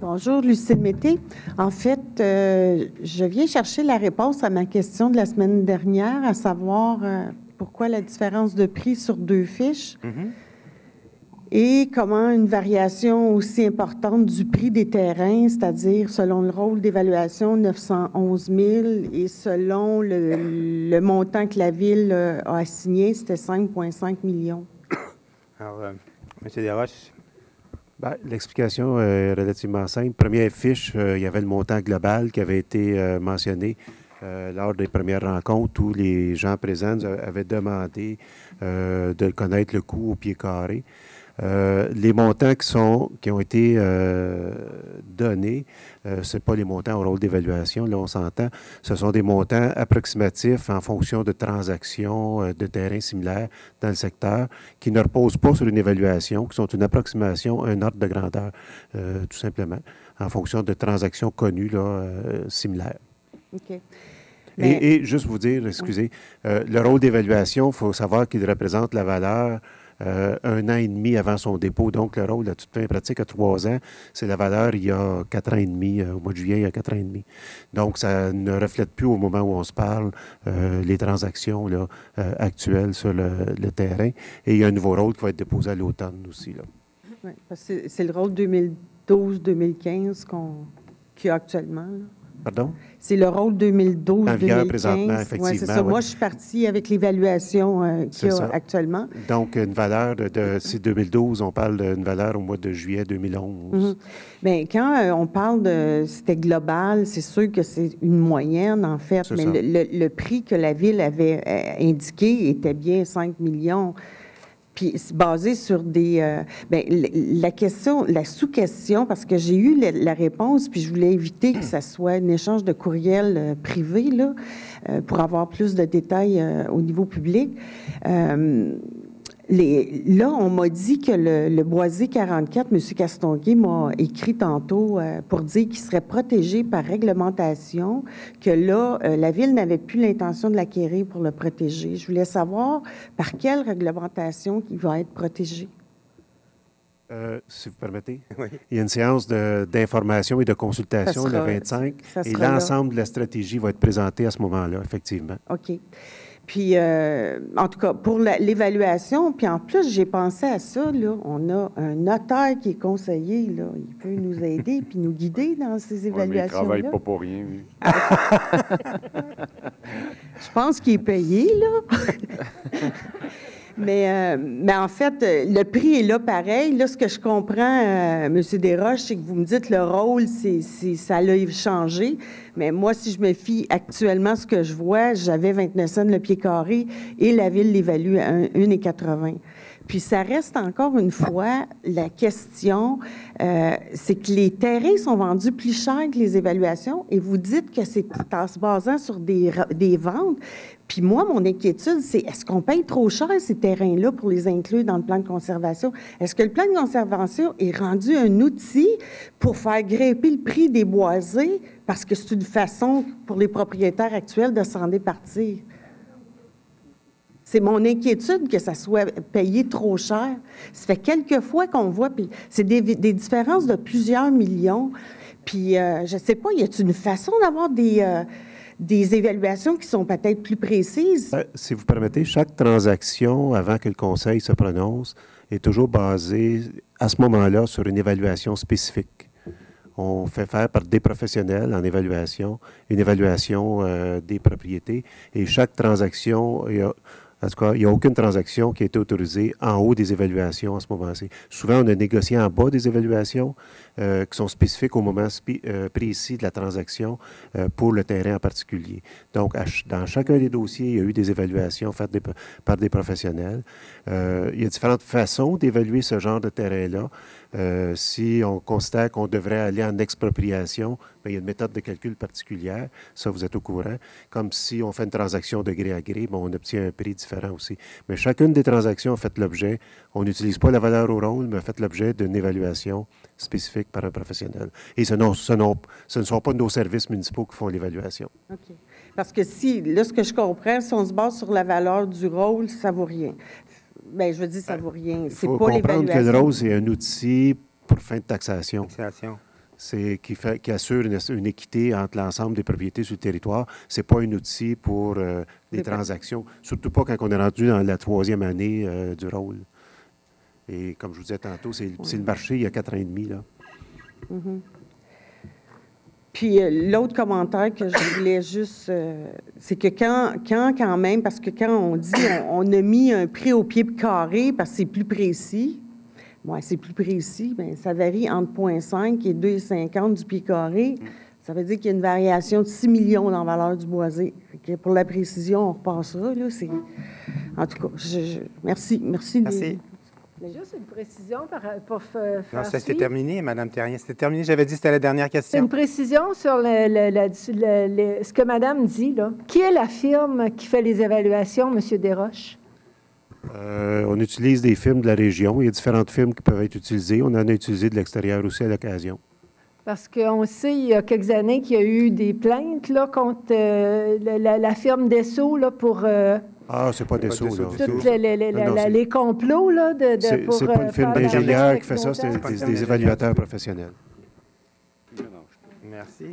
Bonjour, Lucille Mété. En fait, je viens chercher la réponse à ma question de la semaine dernière, à savoir pourquoi la différence de prix sur deux fiches et comment une variation aussi importante du prix des terrains, c'est-à-dire selon le rôle d'évaluation, 911 000, et selon le montant que la Ville a assigné, c'était 5,5 millions. Alors, M. Desroches. L'explication est relativement simple. Première fiche, il y avait le montant global qui avait été mentionné lors des premières rencontres où les gens présents avaient demandé de connaître le coût au pied carré. Les montants qui ont été donnés, ce n'est pas les montants au rôle d'évaluation, là on s'entend, ce sont des montants approximatifs en fonction de transactions de terrains similaires dans le secteur qui ne reposent pas sur une évaluation, qui sont une approximation, un ordre de grandeur, tout simplement, en fonction de transactions connues là, similaires. OK. Et juste vous dire, excusez, le rôle d'évaluation, il faut savoir qu'il représente la valeur 1 an et demi avant son dépôt. Donc, le rôle de toute fin pratique à 3 ans, c'est la valeur il y a 4 ans et demi, au mois de juillet, il y a 4 ans et demi. Donc, ça ne reflète plus au moment où on se parle les transactions là, actuelles sur le terrain. Et il y a un nouveau rôle qui va être déposé à l'automne aussi. Là. Oui, parce que c'est le rôle 2012-2015 qu'il y a actuellement. Là. Pardon? C'est le rôle 2012-2015. En vigueur présentement, effectivement. Ouais, c'est ça. Ouais. Moi, je suis partie avec l'évaluation qu'il y a actuellement. Donc, une valeur c'est 2012, on parle d'une valeur au mois de juillet 2011. Bien, quand on parle c'était global, c'est sûr que c'est une moyenne, en fait, mais le prix que la Ville avait indiqué était bien 5 millions. Puis basé sur des... la sous-question, parce que j'ai eu la réponse, puis je voulais éviter que ça soit un échange de courriel privé, là, pour avoir plus de détails au niveau public. Là, on m'a dit que le Boisé 44, M. Castonguay m'a écrit tantôt pour dire qu'il serait protégé par réglementation, que là, la Ville n'avait plus l'intention de l'acquérir pour le protéger. Je voulais savoir par quelle réglementation il va être protégé. Si vous permettez. Oui. Il y a une séance d'information et de consultation le 25, et l'ensemble de la stratégie va être présenté à ce moment-là, effectivement. OK. Puis, en tout cas, pour l'évaluation, puis en plus, j'ai pensé à ça, là, on a un notaire qui est conseiller, là, il peut nous aider puis nous guider dans ces évaluations-là. Ouais, mais il ne travaille pas pour rien, lui. Je pense qu'il est payé, là. Mais en fait, le prix est là pareil. Là, ce que je comprends, M. Desroches, c'est que vous me dites le rôle, ça a changé. Mais moi, si je me fie actuellement à ce que je vois, j'avais 29 cents le pied carré et la Ville l'évalue à 1,80. Puis ça reste encore une fois la question, c'est que les terrains sont vendus plus cher que les évaluations et vous dites que c'est en se basant sur des ventes. Puis moi, mon inquiétude, c'est est-ce qu'on paye trop cher ces terrains-là pour les inclure dans le plan de conservation? Est-ce que le plan de conservation est rendu un outil pour faire grimper le prix des boisés parce que c'est une façon pour les propriétaires actuels de s'en départir? C'est mon inquiétude que ça soit payé trop cher. Ça fait quelques fois qu'on voit, puis c'est des différences de plusieurs millions. Puis, je ne sais pas, y a-t-il une façon d'avoir des évaluations qui sont peut-être plus précises? Si vous permettez, chaque transaction, avant que le Conseil se prononce, est toujours basée, à ce moment-là, sur une évaluation spécifique. On fait faire par des professionnels en évaluation, une évaluation des propriétés, et chaque transaction... En tout cas, il n'y a aucune transaction qui a été autorisée en haut des évaluations à ce moment-ci. Souvent, on a négocié en bas des évaluations qui sont spécifiques au moment précis de la transaction pour le terrain en particulier. Donc, dans chacun des dossiers, il y a eu des évaluations faites par des professionnels. Il y a différentes façons d'évaluer ce genre de terrain-là. Si on constate qu'on devrait aller en expropriation, bien, il y a une méthode de calcul particulière, ça vous êtes au courant. Comme si on fait une transaction de gré à gré, bien, on obtient un prix différent aussi. Mais chacune des transactions a fait l'objet, on n'utilise pas la valeur au rôle, mais a fait l'objet d'une évaluation spécifique par un professionnel. Et ce ne sont pas nos services municipaux qui font l'évaluation. OK. Parce que là, ce que je comprends, si on se base sur la valeur du rôle, ça ne vaut rien. Bien, je veux dire, ça ne vaut rien. Il faut comprendre que le rôle, c'est un outil pour fin de taxation. qui assure une équité entre l'ensemble des propriétés sur le territoire. Ce n'est pas un outil pour des transactions, surtout pas quand on est rendu dans la 3e année du rôle. Et comme je vous disais tantôt, c'est le marché il y a 4 ans et demi, là. Mm-hmm. Puis l'autre commentaire que je voulais juste, c'est que quand même, parce que quand on dit on a mis un prix au pied carré parce que c'est plus précis, c'est plus précis, bien, ça varie entre 0,5 et 2,50 du pied carré. Ça veut dire qu'il y a une variation de 6 millions dans la valeur du boisé. Pour la précision, on repassera. Là, en tout cas, merci. Merci. Mais juste une précision pour faire Non, ça c'est suivre. terminé, Mme Terrien. C'était terminé. J'avais dit que c'était la dernière question. Une précision sur ce que Madame dit, là. Qui est la firme qui fait les évaluations, M. Desroches? On utilise des firmes de la région. Il y a différentes firmes qui peuvent être utilisées. On en a utilisé de l'extérieur aussi à l'occasion. Parce qu'on sait, il y a quelques années, qu'il y a eu des plaintes là, contre la firme Dessau là, pour... c'est pas Dessau, là. Tous les complots, là, c'est pas une firme d'ingénieurs qui fait ça, c'est des évaluateurs professionnels. Merci.